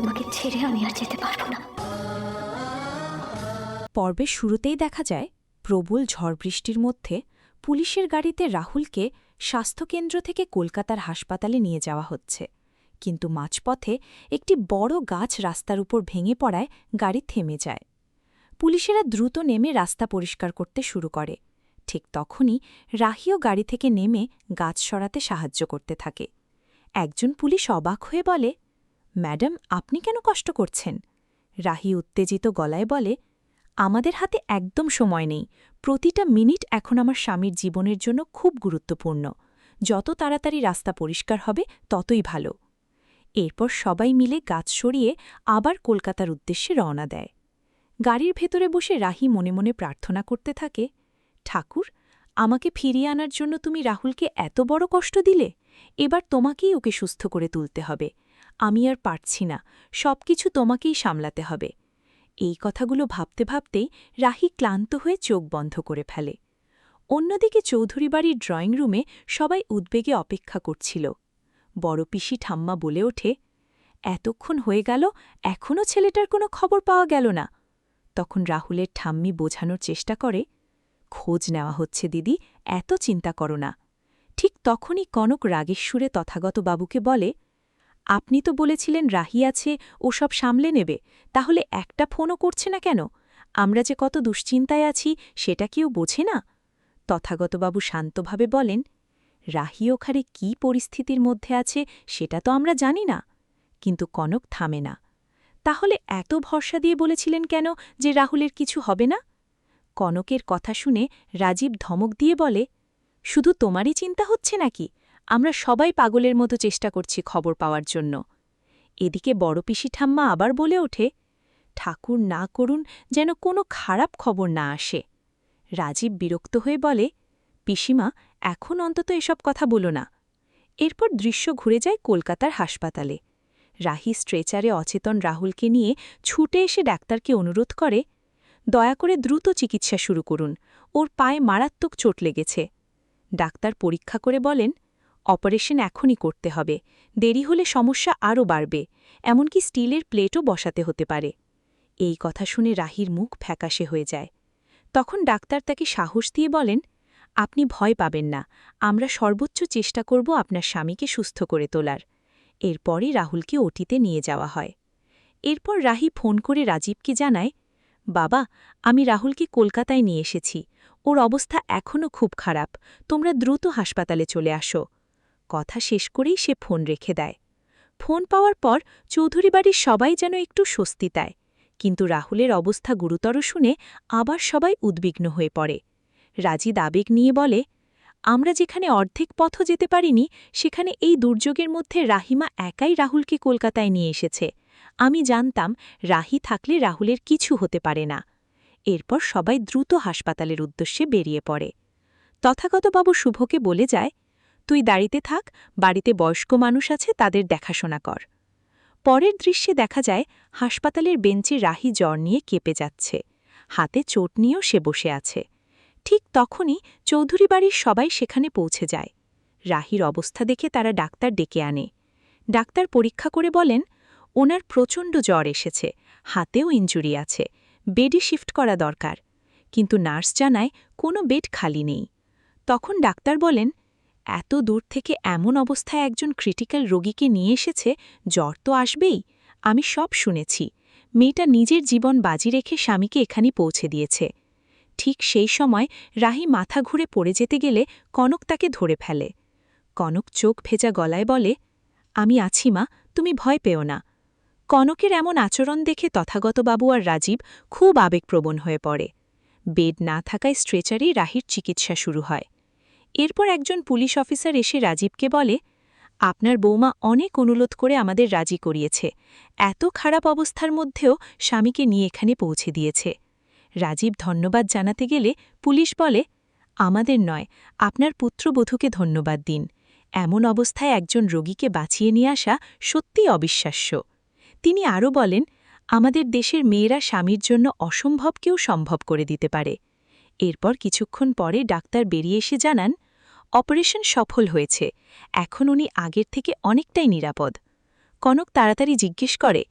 তোমাকে ছেড়ে আমি আর যেতে পারবো না। পর্বের শুরুতেই দেখা যায় প্রবল ঝড় বৃষ্টির মধ্যে পুলিশের গাড়িতে রাহুলকে স্বাস্থ্যকেন্দ্র থেকে কলকাতার হাসপাতালে নিয়ে যাওয়া হচ্ছে, কিন্তু মাঝপথে একটি বড় গাছ রাস্তার উপর ভেঙে পড়ায় গাড়ি থেমে যায়। পুলিশেরা দ্রুত নেমে রাস্তা পরিষ্কার করতে শুরু করে। ঠিক তখনই রাহিও গাড়ি থেকে নেমে গাছ সরাতে সাহায্য করতে থাকে। একজন পুলিশ অবাক হয়ে বলে, ম্যাডাম, আপনি কেন কষ্ট করছেন? রাহি উত্তেজিত গলায় বলে, আমাদের হাতে একদম সময় নেই, প্রতিটা মিনিট এখন আমার স্বামীর জীবনের জন্য খুব গুরুত্বপূর্ণ। যত তাড়াতাড়ি রাস্তা পরিষ্কার হবে ততই ভালো। এরপর সবাই মিলে গাছ সরিয়ে আবার কলকাতার উদ্দেশ্যে রওনা দেয়। গাড়ির ভেতরে বসে রাহি মনে মনে প্রার্থনা করতে থাকে, ঠাকুর, আমাকে ফিরিয়ে আনার জন্য তুমি রাহুলকে এত বড় কষ্ট দিলে, এবার তোমাকেই ওকে সুস্থ করে তুলতে হবে। আমি আর পারছি না, সবকিছু তোমাকেই সামলাতে হবে। এই কথাগুলো ভাবতে ভাবতেই রাহি ক্লান্ত হয়ে চোখ বন্ধ করে ফেলে। অন্যদিকে চৌধুরী বাড়ির ড্রয়িং রুমে সবাই উদ্বেগে অপেক্ষা করছিল। বড় পিসি ঠাম্মা বলে ওঠে, এতক্ষণ হয়ে গেল, এখনও ছেলেটার কোনো খবর পাওয়া গেল না। তখন রাহুলের ঠাম্মি বোঝানোর চেষ্টা করে, খোঁজ নেওয়া হচ্ছে দিদি, এত চিন্তা করো না। ঠিক তখনই কনক রাগের সুরে তথাগত বাবুকে বলে, আপনি তো বলেছিলেন রাহি আছে, ও সব সামলে নেবে, তাহলে একটা ফোনও করছে না কেন? আমরা যে কত দুশ্চিন্তায় আছি সেটা কেউ বোঝে না? তথাগতবাবু শান্তভাবে বলেন, রাহি ওখানে কী পরিস্থিতির মধ্যে আছে সেটা তো আমরা জানি না। কিন্তু কনক থামে না। তাহলে এত ভরসা দিয়ে বলেছিলেন কেন যে রাহুলের কিছু হবে না? কনকের কথা শুনে রাজীব ধমক দিয়ে বলে, শুধু তোমারই চিন্তা হচ্ছে নাকি? আমরা সবাই পাগলের মতো চেষ্টা করছি খবর পাওয়ার জন্য। এদিকে বড় পিসি ঠাম্মা আবার বলে ওঠে, ঠাকুর না করুন যেন কোনো খারাপ খবর না আসে। রাজীব বিরক্ত হয়ে বলে, পিসিমা, এখন অন্তত এসব কথা বলো না। এরপর দৃশ্য ঘুরে যায় কলকাতার হাসপাতালে। রাহি স্ট্রেচারে অচেতন রাহুলকে নিয়ে ছুটে এসে ডাক্তারকে অনুরোধ করে, দয়া করে দ্রুত চিকিৎসা শুরু করুন, ওর পায়ে মারাত্মক চোট লেগেছে। ডাক্তার পরীক্ষা করে বলেন, অপারেশন এখনই করতে হবে, দেরি হলে সমস্যা আরও বাড়বে, এমনকি স্টিলের প্লেটও বসাতে হতে পারে। এই কথা শুনে রাহির মুখ ফ্যাকাশে হয়ে যায়। তখন ডাক্তার তাকে সাহস দিয়ে বলেন, আপনি ভয় পাবেন না, আমরা সর্বোচ্চ চেষ্টা করব আপনার স্বামীকে সুস্থ করে তোলার। এরপরই রাহুলকে ওটিতে নিয়ে যাওয়া হয়। এরপর রাহি ফোন করে রাজীবকে জানায়, বাবা, আমি রাহুলকে কলকাতায় নিয়ে এসেছি, ওর অবস্থা এখনও খুব খারাপ, তোমরা দ্রুত হাসপাতালে চলে আসো। কথা শেষ করেই সে ফোন রেখে দেয়। ফোন পাওয়ার পর চৌধুরী বাড়ির সবাই যেন একটু স্বস্তি পায়, কিন্তু রাহুলের অবস্থা গুরুতর শুনে আবার সবাই উদ্বিগ্ন হয়ে পড়ে। রাজিদ আবেগ নিয়ে বলে, আমরা যেখানে অর্ধেক পথও যেতে পারিনি, সেখানে এই দুর্যোগের মধ্যে রাহিমা একাই রাহুলকে কলকাতায় নিয়ে এসেছে। আমি জানতাম রাহি থাকলে রাহুলের কিছু হতে পারে না। এরপর সবাই দ্রুত হাসপাতালের উদ্দেশ্যে বেরিয়ে পড়ে। তথাগতবাবু শুভকে বলে যায়, তুই দাঁড়িতে থাক, বাড়িতে বয়স্ক মানুষ আছে, তাদের দেখাশোনা কর। পরের দৃশ্যে দেখা যায় হাসপাতালের বেঞ্চে রাহি জ্বর নিয়ে কেঁপে যাচ্ছে, হাতে চোট নিয়েও সে বসে আছে। ঠিক তখনই চৌধুরী বাড়ির সবাই সেখানে পৌঁছে যায়। রাহির অবস্থা দেখে তারা ডাক্তার ডেকে আনে। ডাক্তার পরীক্ষা করে বলেন, ওনার প্রচণ্ড জ্বর এসেছে, হাতেও ইনজুরি আছে, বেডে শিফট করা দরকার। কিন্তু নার্স জানায় কোনো বেড খালি নেই। তখন ডাক্তার বলেন, এত দূর থেকে এমন অবস্থায় একজন ক্রিটিক্যাল রোগীকে নিয়ে এসেছে, জ্বর তো আসবেই। আমি সব শুনেছি। মেয়েটা নিজের জীবন বাজি রেখে স্বামীকে এখানে পৌঁছে দিয়েছে। ঠিক সেই সময় রাহি মাথা ঘুরে পড়ে যেতে গেলে কনক তাকে ধরে ফেলে। কনক চোখ ভেজা গলায় বলে, আমি আছি মা, তুমি ভয় পেও না। কনকের এমন আচরণ দেখে তথাগতবাবু আর রাজীব খুব আবেগপ্রবণ হয়ে পড়ে। বেড না থাকায় স্ট্রেচারেই রাহির চিকিৎসা শুরু হয়। এরপর একজন পুলিশ অফিসার এসে রাজীবকে বলে, আপনার বৌমা অনেক অনুরোধ করে আমাদের রাজি করিয়েছে, এত খারাপ অবস্থার মধ্যেও স্বামীকে নিয়ে এখানে পৌঁছে দিয়েছে। রাজীব ধন্যবাদ জানাতে গেলে পুলিশ বলে, আমাদের নয়, আপনার পুত্রবধূকে ধন্যবাদ দিন। এমন অবস্থায় একজন রোগীকে বাঁচিয়ে নিয়ে আসা সত্যিই অবিশ্বাস্য। তিনি আরও বলেন, আমাদের দেশের মেয়েরা স্বামীর জন্য অসম্ভবকেও সম্ভব করে দিতে পারে। এরপর কিছুক্ষণ পরে ডাক্তার বেরিয়ে এসে জানান, অপারেশন সফল হয়েছে, এখন উনি আগের থেকে অনেকটাই নিরাপদ। কনক তাড়াতাড়ি জিজ্ঞেস করে,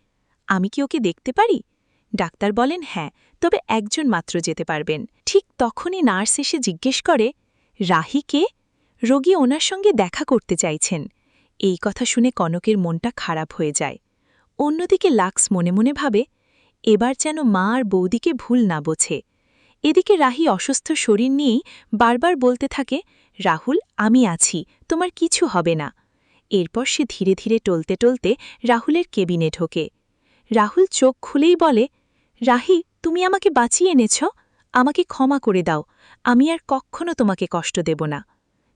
আমি কি ওকে দেখতে পারি? ডাক্তার বলেন, হ্যাঁ, তবে একজন মাত্র যেতে পারবেন। ঠিক তখনই নার্স এসে জিজ্ঞেস করে, রাহি কে? রোগী ওনার সঙ্গে দেখা করতে চাইছেন। এই কথা শুনে কনকের মনটা খারাপ হয়ে যায়। অন্যদিকে লাক্স মনে মনে ভাবে, এবার যেন মা আর বৌদিকে ভুল না বোঝে। এদিকে রাহি অসুস্থ শরীর নিয়েই বারবার বলতে থাকে, রাহুল, আমি আছি, তোমার কিছু হবে না। এরপর সে ধীরে ধীরে টলতে টলতে রাহুলের কেবিনে ঢোকে। রাহুল চোখ খুলেই বলে, রাহি, তুমি আমাকে বাঁচিয়ে এনেছ, আমাকে ক্ষমা করে দাও, আমি আর কখনো তোমাকে কষ্ট দেব না।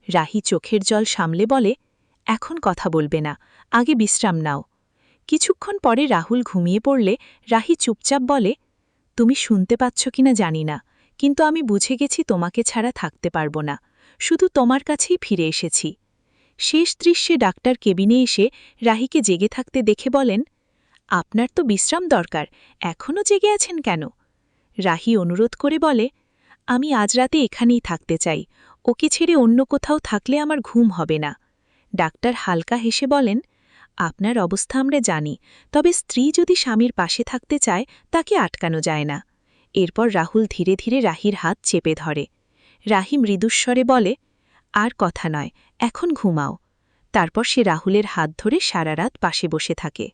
রাহি চোখের জল সামলে বলে, এখন কথা বলবে না, আগে বিশ্রাম নাও। কিছুক্ষণ পরে রাহুল ঘুমিয়ে পড়লে রাহি চুপচাপ বলে, তুমি শুনতে পাচ্ছ কিনা জানি না, কিন্তু আমি বুঝে গেছি তোমাকে ছাড়া থাকতে পারব না, শুধু তোমার কাছেই ফিরে এসেছি। শেষ দৃশ্যে ডাক্তার কেবিনে এসে রাহিকে জেগে থাকতে দেখে বলেন, আপনার তো বিশ্রাম দরকার, এখনও জেগে আছেন কেন? রাহি অনুরোধ করে বলে, আমি আজ রাতে এখানেই থাকতে চাই, ওকে ছেড়ে অন্য কোথাও থাকলে আমার ঘুম হবে না। ডাক্তার হালকা হেসে বলেন, আপনার অবস্থা আমরা জানি, তবে স্ত্রী যদি স্বামীর পাশে থাকতে চায় তাকে আটকানো যায় না। এরপর রাহুল ধীরে ধীরে রাহির হাত চেপে ধরে। রাহি মৃদুস্বরে বলে, আর কথা নয়, এখন ঘুমাও। তারপর সে রাহুলের হাত ধরে সারা রাত পাশে বসে থাকে।